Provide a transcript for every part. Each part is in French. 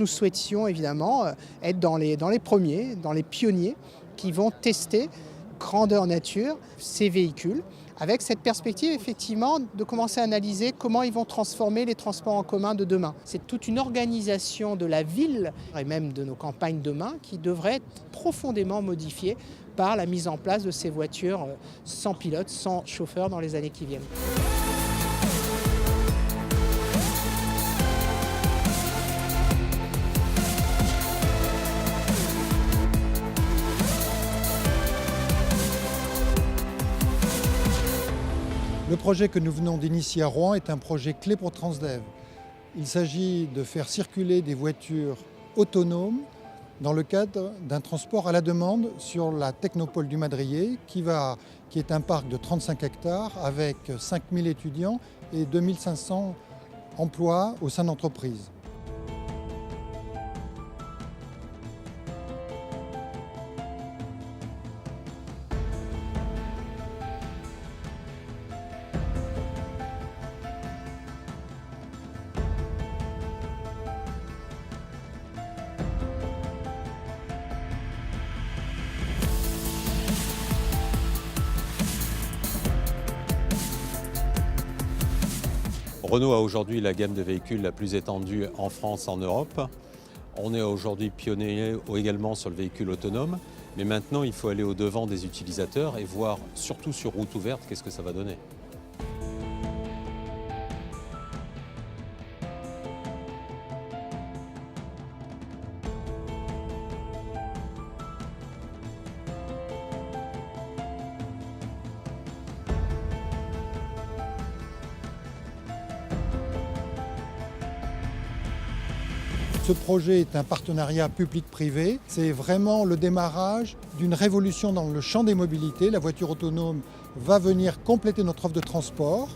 Nous souhaitions évidemment être dans les premiers, dans les pionniers qui vont tester grandeur nature ces véhicules, avec cette perspective effectivement de commencer à analyser comment ils vont transformer les transports en commun de demain. C'est toute une organisation de la ville et même de nos campagnes demain qui devrait être profondément modifiée par la mise en place de ces voitures sans pilote, sans chauffeur dans les années qui viennent. Le projet que nous venons d'initier à Rouen est un projet clé pour Transdev. Il s'agit de faire circuler des voitures autonomes dans le cadre d'un transport à la demande sur la Technopole du Madrier, qui est un parc de 35 hectares avec 5000 étudiants et 2500 emplois au sein d'entreprises. Renault a aujourd'hui la gamme de véhicules la plus étendue en France, en Europe. On est aujourd'hui pionnier également sur le véhicule autonome, mais maintenant il faut aller au-devant des utilisateurs et voir, surtout sur route ouverte, qu'est-ce que ça va donner. Ce projet est un partenariat public-privé. C'est vraiment le démarrage d'une révolution dans le champ des mobilités. La voiture autonome va venir compléter notre offre de transport.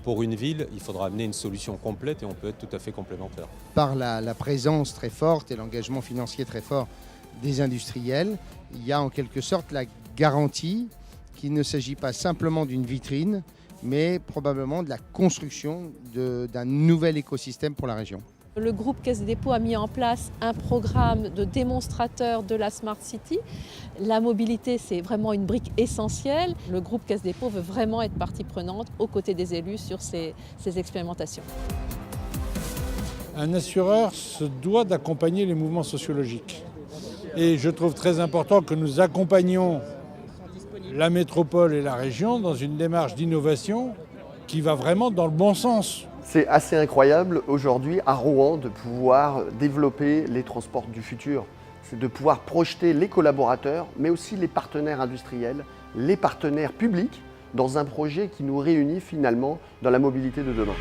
Pour une ville, il faudra amener une solution complète et on peut être tout à fait complémentaires. Par la présence très forte et l'engagement financier très fort des industriels, il y a en quelque sorte la garantie qu'il ne s'agit pas simplement d'une vitrine, mais probablement de la construction d'un nouvel écosystème pour la région. Le groupe Caisse des Dépôts a mis en place un programme de démonstrateur de la Smart City. La mobilité, c'est vraiment une brique essentielle. Le groupe Caisse des Dépôts veut vraiment être partie prenante aux côtés des élus sur ces expérimentations. Un assureur se doit d'accompagner les mouvements sociologiques. Et je trouve très important que nous accompagnions la métropole et la région dans une démarche d'innovation qui va vraiment dans le bon sens. C'est assez incroyable aujourd'hui à Rouen de pouvoir développer les transports du futur. C'est de pouvoir projeter les collaborateurs, mais aussi les partenaires industriels, les partenaires publics, dans un projet qui nous réunit finalement dans la mobilité de demain.